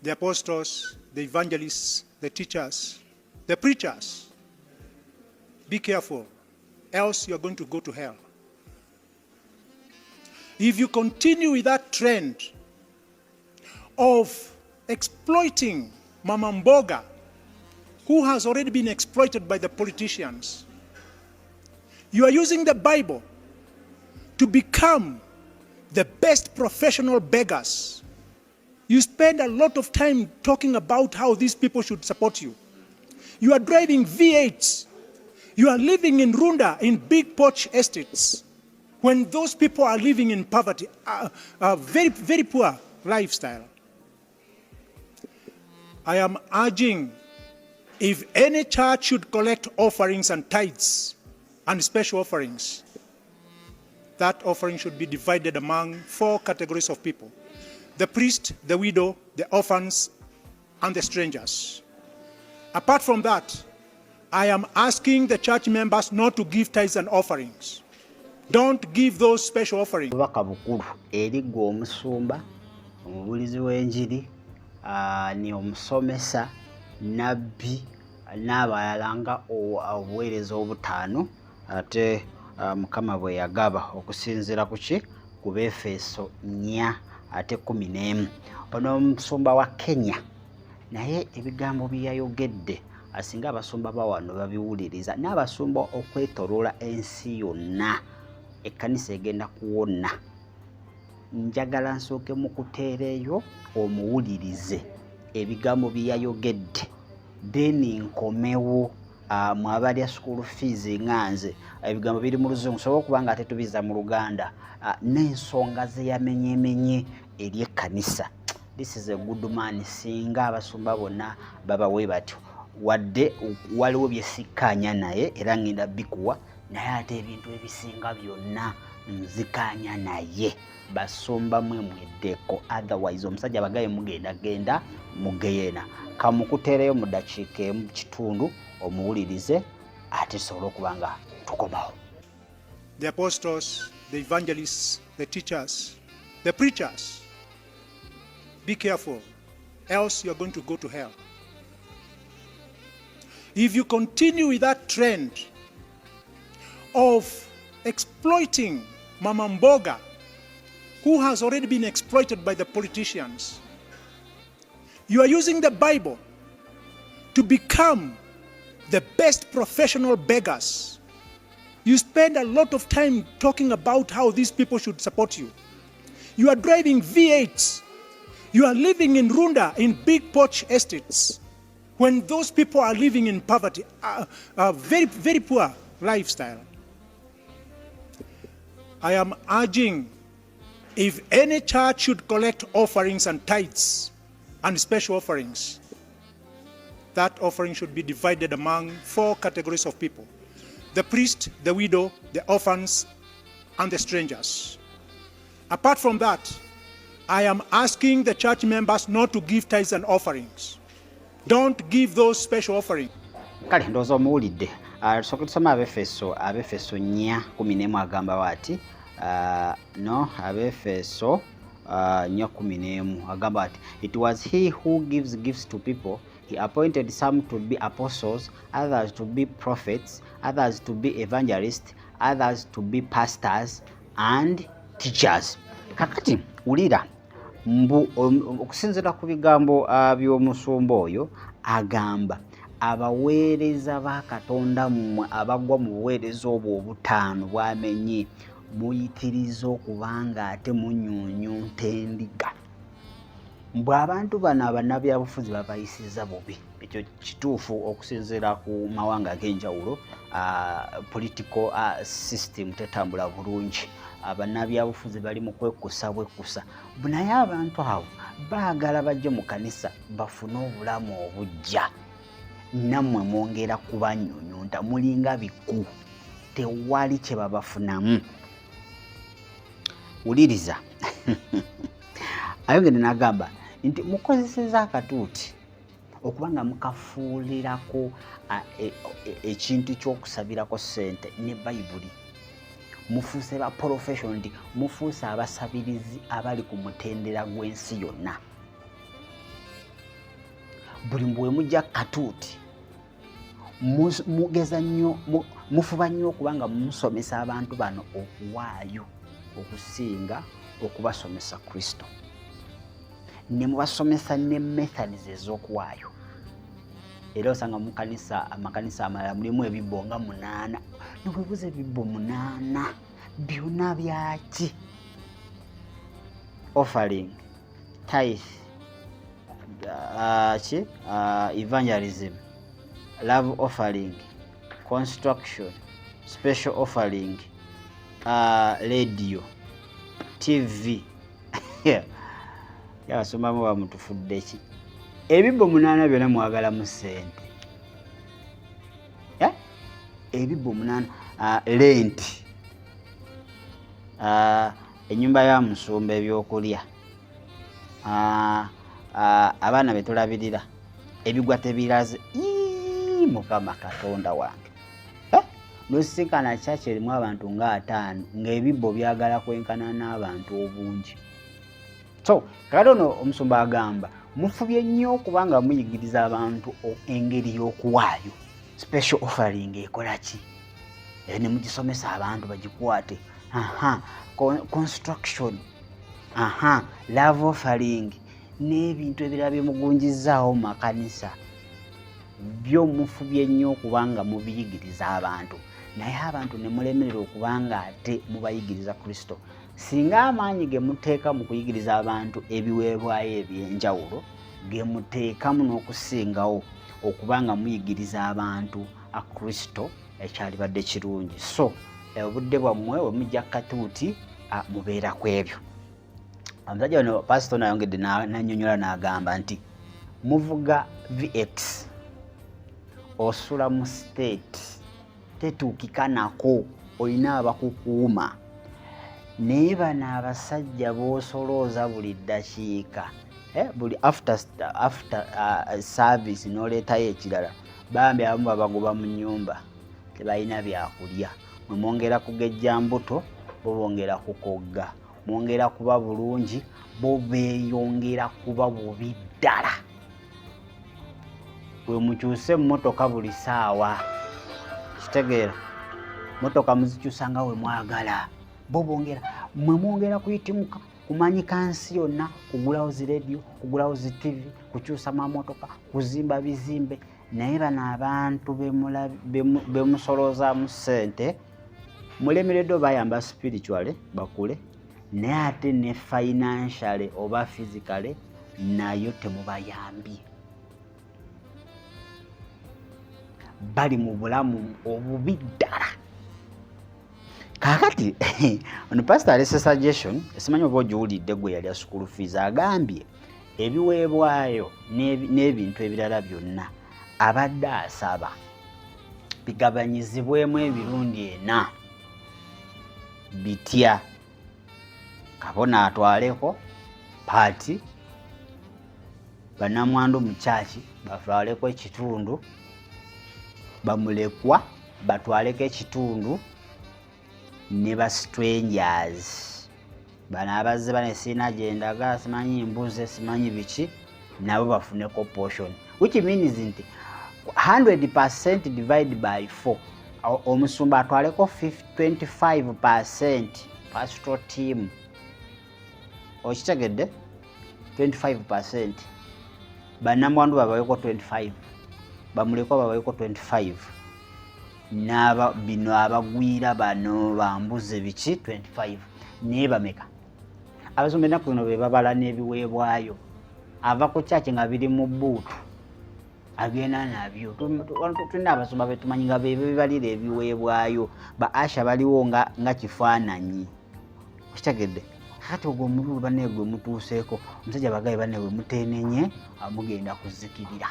the apostles, the evangelists, the teachers, the preachers. Be careful, else you're going to go to hell. If you continue with that trend of exploiting Mama Mboga, who has already been exploited by the politicians, you are using the Bible to become the best professional beggars. You spend a lot of time talking about how these people should support you. You are driving V8s. You are living in Runda in big porch estates when those people are living in poverty, a very, very poor lifestyle. I am urging, if any church should collect offerings and tithes and special offerings, that offering should be divided among 4 categories of people: the priest, the widow, the orphans, and the strangers. Apart from that, I am asking the church members not to give tithes and offerings. Don't give those special offerings. Bakugenda eri gwe omusumba, omubulizi w'enjiri, ni Abasomesa, Nabbi, n'abalala nga obuweereza obutaano, ate MUKAMA bwe yagaba okusinziira ku ki ku Befeso 4 ate 11. Ono omusumba wa Kenya naye ebigambo byayogedde asinga abasumba bawano babiwuliriza, n'abasumba okwetoloola ensi yonna ekkanisa egenda kuwona. Njagala nsooke mu kuteereyo omuwulirize ebigambo byayogedde, then nkomewo mwabalya school fees nganze ebigambo biri mu Luzungu sobola okuba nga ate tubiza mu Luganda, n'ensonga ze yamenyemenye eri ekkanisa. This is a good man. Singa abasumba bonna babawe batyo, wadde waliwo byesikkaanya naye era ngenda bikuwa, naye ate ebintu ebisinga byonna nzikaanya naye. Basumba mwemweddeko, otherwise omusajja bagaye mugenda Mugeyena. Kamukuteereyo mu dakiika emu kitundu omuwulirize ate tusobole okuba nga tukomawo. The apostles, the evangelists, the teachers, the preachers. Be careful, else you're going to go to hell. If you continue with that trend of exploiting Mama Mboga, who has already been exploited by the politicians, you are using the Bible to become the best professional beggars. You spend a lot of time talking about how these people should support you. You are driving V8s. You are living in Runda in big porch estates when those people are living in poverty, a very, very poor lifestyle. I am urging, if any church should collect offerings and tithes and special offerings, that offering should be divided among 4 categories of people: the priest, the widow, the orphans, and the strangers. Apart from that, I am asking the church members not to give tithes and offerings. Don't give those special offerings. Kale ndowooza omuwulidde. Tusooke tusome Abefeso 4:11 agamba bw'ati, Abefeso 4:11 agamba bw'ati, it was he who gives gifts to people. He appointed some to be apostles, others to be prophets, others to be evangelists, others to be pastors and teachers. Kakati ulira mbu okusinziira ku bigambo by'omusumba oyo agamba abaweereza ba Katonda mmwe abagwa mu buweereza obwo obutaano bwamenye muyitiriza okubanga ate munyuunyunta endiga. Mbw abantu bano abannabyabufuzi babayisiza bubi. Ekyo kituufu okusinziira ku mawanga ag'enjawulo. Political system tetambula bulungi. Abannabyabufuzi bali mu kwekusa bwekusa. Naye abantu abo baagala bajje mu kanisa bafune obulamu obujja. Nammwe mwongera kubanyunyunta mulinga biku. Tewali kye babafunamu. Uliriza. Ayogedde n'agamba nti mukozeseza akatuuti okubanga mukafuulirako ekintu ky'okusabirako ssente ne Bayibuli. Mufuuse ba profession nti mufuuse abasabirizi abali ku mutendera gw'ensi yonna. buli mbwe mujja katuuti mugeza nnyo mufuba nnyo okubanga musomesa abantu bano okuwaayo okusinga okubasomesa Kristo ne mubasomesa ne methods ez'okuwaayo. Era osanga amakanisa amalala mulimu ebibbo nga 8 nokwebuza ebibbo 8 byonna byaki? Offering, tithe, evangelism, love offering, construction, special offering, radio, TV. Abasumba mu bamutufudde ki? Ebibbo 8 byonna mwagala mu ssente. Ebibbo 8 rent. Ennyumba ya musumba ebyokulya. Abaana betulabirira. Ebigwa tebiraze. Mukama Katonda wange. Nosisinkana church erimu abantu nga 5 ng'ebibbo byagala kwenkana n'abantu obungi. So, katono omusumba agamba mufubye nnyo okubanga muyigiriza abantu engeri y'okuwaayo. Special offering ekola ki? Ne mugisomesa abantu bagikwate. Construction. Love offering. N'ebintu ebirala byemugunjizaawo mu makanisa. Byo mufubye nnyo okubanga mubiyigiriza abantu. Naye abantu ne mulemerera okubanga ate mubayigiriza Kristo. Singa amaanyi ge muteeka mu kuyigiriza abantu ebiweebwayo ebyenjawulo ge muteekamu n'okusingawo okubanga muyigiriza abantu a Kristo ekyalibadde kirungi. So obudde bwammwe we mujja katuuti mubeera ku ebyo. Omusajja ono pastor nayongedde nannyonnyola n'agamba nti muvuga VX osula mu state tetuukika nako olina abakukuuma. Naye bano abasajja b'osolooza buli ddakiika buli after service n'oleetayo ekirala bambi abamu babagoba mu nnyumba tebalina byakulya. Mwe mwongera kugejja mbuto bo bongera kukogga, mwongera kuba bulungi bo beeyongera kuba bubi ddala. We mukyuse emmotoka buli ssaawa kitegeera motoka muzikyusa nga we mwagala bo bongera mwe mwongera kuyitimuka kumanyika nsi yonna kugulawo zi radio kugulawo zi TV kukyusa mamotoka kuzimba bizimbe. Naye bano abantu bemusolooza mu ssente mulemereddwa bayamba spiritually bakule naye ate ne financially oba physically nayo temubayambye. Bali mu bulamu obubi ddala. Kakati ono pastor alese suggestion esimanyi oba ogiwulidde gwe yali school fees agambye ebiweebwayo n'ebintu ebirala byonna abadde asaba bigabanyizibwemu emirundi 4 bitya kabona atwaleko paati bannamwandu mu kyaki batwaleko ekitundu bamulekwa batwaleko ekitundu ne ba strangers bano abazze bane sina gyendaga simanyi mbuze simanyi biki nabo bafuneko portion, which means nti 100% divided by 4 omusumba atwaleko 25% pastoral team okitegedde 25% bannamwandu babaweko 25 bamulekwa babaweko 25 n'aba bino abagwira bano bambuze biki 25 naye bameka abasumba ennaku zino be babala n'ebiweebwayo ava ku kyaki nga biri mu bbuutu agenda nabyo. Tulina abasumba betumanyi nga bebalira ebiweebwayo ba asha baliwo nga kifaananyi okitegedde. Kati ogwo omululu banne gwe mutuuseeko omusajja bagaye banne we muteenenye mugenda kuzikirira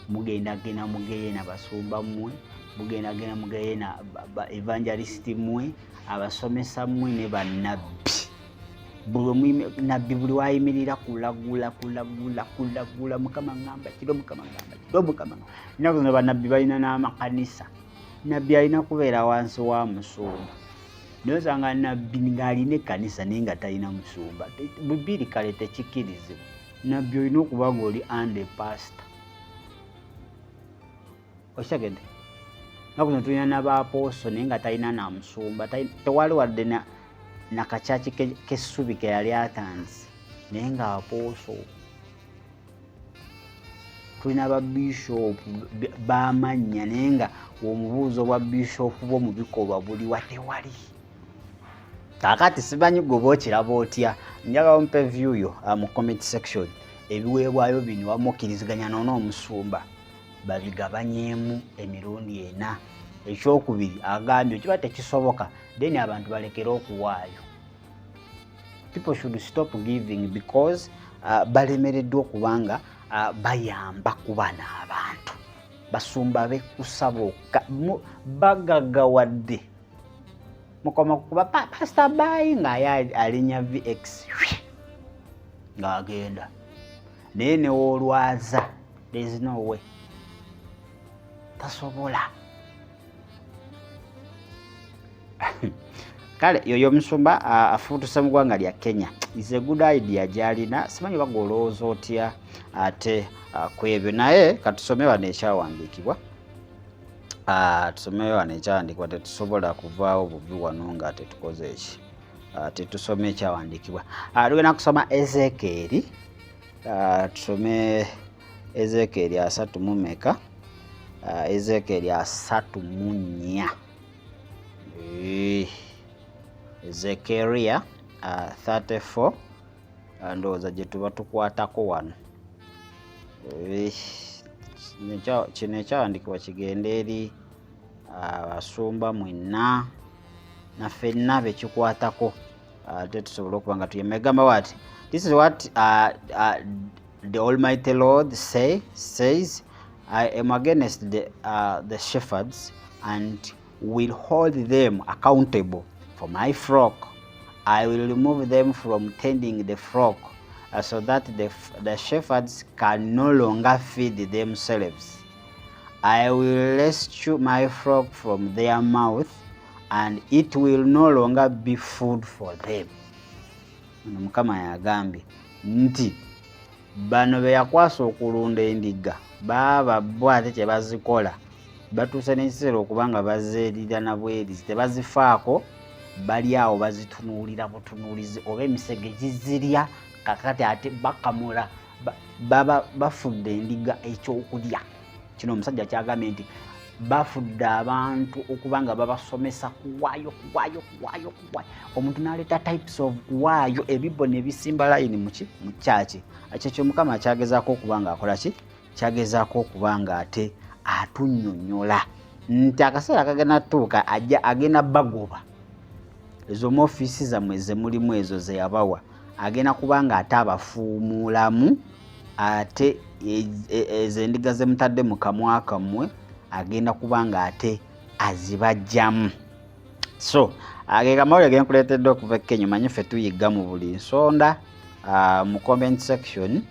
mugenda gena Mugeyena Abasumba mmwe mugenda gena Mugeyena evangelist mmwe Abasomesa mmwe ne bannabbi buli nabbi buli wayimirira kulagula Mukama ngamba kiro Mukama ngamba kiro Mukama nnaku zino bannabbi balina n'amakanisa nabbi alina kubeera wansi wa musumba nosanga nabbi ng'alina ekkanisa naye nga talina musumba bibiri kale tekikirizibwa nabbi olina okuba ng'oli under pastor okitegedde nakuno tulina n'abapooso naye nga talina na musumba tewali wadde na kakyaki k'essubi ke yali atanze naye nga apooso tulina babishopu b'amannya naye nga omubuuzo bwa bishopu bw'omu bikolwa buli wa tewali kakati simanyi gwe bookiraba otya njagala mpe view yo mu comment section ebiweebwayo bino wamukkiriziganya n'omusumba babigabanyeemu emirundi ena ekyokubiri agambye kiba tekisoboka then abantu balekere okuwaayo people should stop giving because balemereddwa okubanga bayamba ku bana abantu basumba bekusaba bagagawadde mukoma kuba pastor bayi nga alinya VX ng'agenda naye newoolwaza there is no way tasobola kale yoyo omusumba afuutuse mu ggwanga lya Kenya is a good idea gy'alina simanyi bagolooza otya ate ku ebyo naye katusome wano ekyawandiikibwa tusome wano ekyawandiikibwa tetusobola kuvaawo bubi wano nga tetukoze eki tetusome ekyawandiikibwa tugenda kusoma Ezekeeri tusome Ezekeeri 3 mu meka Ezekeeri 3:4 Ezekeria 34 ndowooza gye tuba tukwatako wano kino ekyawandiikibwa kigenda eri abasumba mwenna naffenna bekikwatako ate tusobole okuba nga tuyemegamba wati this is what the Almighty Lord says I am against the shepherds and will hold them accountable for my flock. I will remove them from tending the flock so that the shepherds can no longer feed themselves. I will rescue my flock from their mouth and it will no longer be food for them. Mukama yagambye nti bano be yakwasa okulunda endiga baba bwate kye bazikola batuuse n'ekiseera okubanga bazeerira na bwerizi tebazifaako bali awo bazitunuulira butunuulizi oba emisege gizirya kakati ate bakamula baba bafudde endiga ekyokulya kino omusajja kyagambye nti bafudde abantu okubanga babasomesa kuwaayo omuntu n'aleeta types of kuwaayo ebibbo ne bisimba layini mu kyaki ekyo Mukama kyagezaako okubanga akola ki kyagezaako okubanga ate atunnyonnyola nti akaseera kagenda tuuka agenda bagoba ezo mu ofiisi zammwe ze mulimu ezo ze yabawa agenda kubanga ate abafuumulamu ate ezo endiga ze mutadde mu kamwa kammwe agenda kubanga ate azibajjamu so agega mawulire agenda kuleetedde okuva e Kenya manyi ffe tuyigga mu buli nsonda mu comment section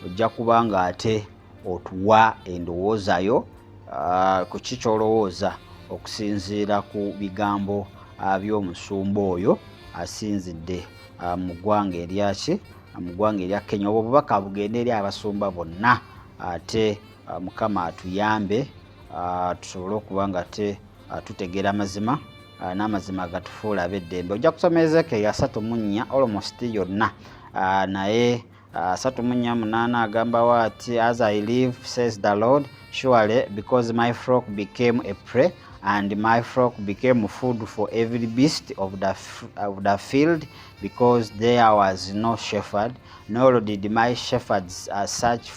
ojja kubanga ate otuwa endowoozayo ku kikyolowooza okusinziira ku bigambo by'omusumba oyo asinzidde mu ggwanga eryaki mu ggwanga erya Kenya obwo obubaka bugenda eri abasumba bonna ate Mukama atuyambe tusobole okuba nga te tutegeera amazima n'amazima gatufuula ab'eddembe ojja kusoma Ezekeeri 3:4 almost yonna naye 3:8 agamba wati as I live says the Lord surely because my flock became a prey and my flock became food for every beast of the field because there was no shepherd nor did my shepherds search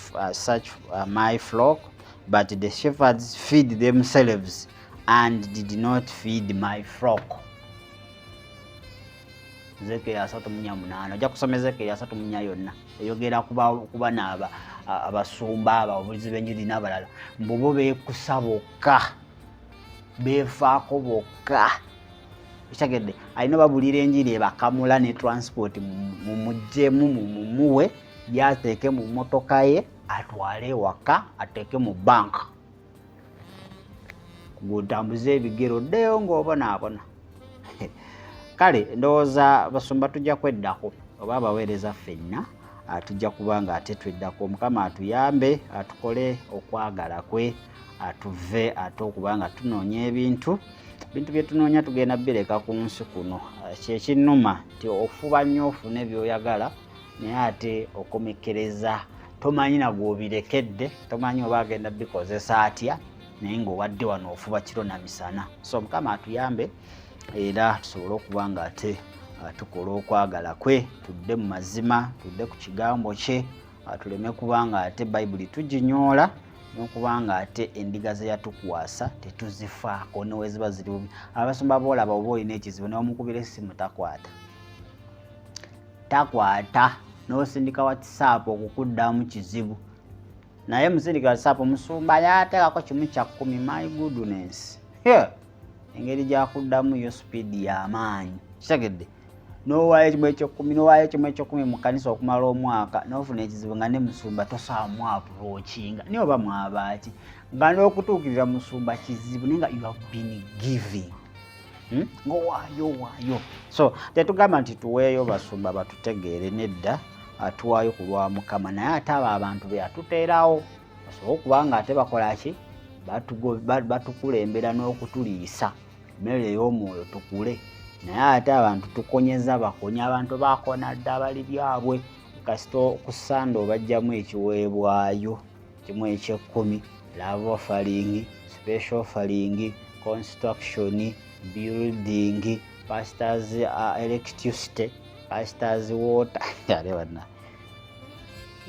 my flock but the shepherds feed themselves and did not feed my flock. Ezekeeri 3:8 ojja kusoma Ezekeeri 3:8 yonna eyogera kuba n'aba abasumba ababulizi b'enjiri n'abalala mbobo beekusa bokka beefaako bokka ekitegedde alina babulira enjiri ebakamula ne transport mumugyemu mumuwe yateeke mu mmotoka ye atwale ewaka ateeke mu banka ng'otambuza ebigero ddeyo ng'obonaabona kale ndowooza basumba tujja kweddako oba abaweereza ffenna tujja kuba nga ate tweddako Mukama atuyambe atukole okwagala kwe tuve ate okuba nga tunoonya ebintu bye tunoonya tugenda bireka ku nsi kuno. Kyekinnuma nti ofuba nnyo ofune by'oyagala naye ate okomekereza tomanyi nagwe obirekedde, tomanyi oba agenda bikozesa atya, naye ng'owadde wano ofuba kiro na misana. So Mukama atuyambe era tusobole okuba nga ate tukola okwagala kwe, tudde mu mazima, tudde ku kigambo kye, tuleme kubanga ate Bayibuli tuginyoola n'okubanga ate endiga ze yatukwasa tetuzifaako ne weziba ziri bubi. Abasumba boolaba oba olina ekizibu ne bamukubira essimu takwata n'osindika WhatsApp okukuddamu kizibu, naye musindika WhatsApp musumba yateekako kimu kya 10. My goodness, engeri gyakuddamu yo speed y'amaanyi kitegedde. N'owaayo ekimu eky'okumi mu kanisa okumala omwaka n'ofuna ekizibu nga ne musumba tosaamu approachinga naye oba mwabaaki nga n'okutuukirira musumba kizibu naye nga you have been giving ng'owaayo. So tetugamba nti tuweeyo basumba batutegeere, nedda, atuwaayo ku lwa Mukama, naye ate abo abantu be atuteerawo basobola okuba nga ate bakola ki, batukulembera n'okutuliisa emmere ey'omwoyo tukule. Naye ate abantu tukonyeza bakonya, abantu bakona dda bali byabwe. Kasito ku Sande obajjamu ekiweebwayo kimu eky'ekkumi, love offering, special offering, construction, building, pastors electricity, pastors water.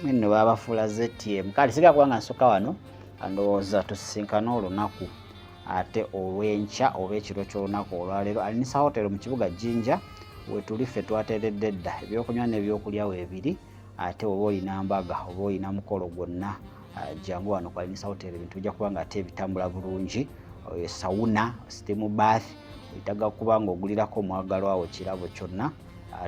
Mwenno babafuula ZTM. Kale siga kubanga nsooka wano ndowooza tusisinkana olunaku ate olw'enkya oba ekiro ky'olunaku olwaleero. Alinisa hotelo mu kibuga Jinja we tuli ffe twateeredde dda ebyokunywa n'ebyokulya weebiri, ate oba olina mbaga oba olina mukolo gwonna jangu wano ku Alinisa hotelo, ebintu bijja kuba nga ate bitambula bulungi. Sauna, steam bath, itaga kuba nga ogulirako omwagalwa wo kirabo kyonna,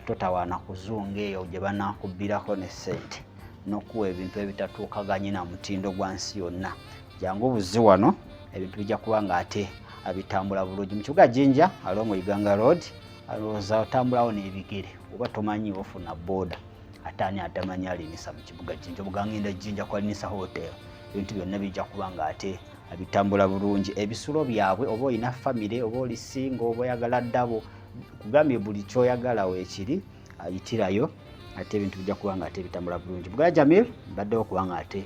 totawaana kuzunga eyo gye banaakubbirako ne ssente n'okuwa ebintu ebitatuukaganye na mutindo gwa nsi yonna. Jangu buzzi wano ebintu bijja kuba nga ate abitambula bulungi mu kibuga Jinja along Uganda Road. Alowooza otambulawo n'ebigere oba tomanyi ofuna booda, ate ani atamanyi alinisa mu kibuga Jinja. Bugangenda Jinja ku Alinisa hotel, ebintu byonna bijja kuba nga ate abitambula bulungi. Ebisulo byabwe oba olina famire oba oli singo oba oyagala ddabo, kugambye buli kyoyagala weekiri ayitirayo, ate ebintu bijja kuba nga ate bitambula bulungi. Bugala Jamil mbaddewo kuba nga ate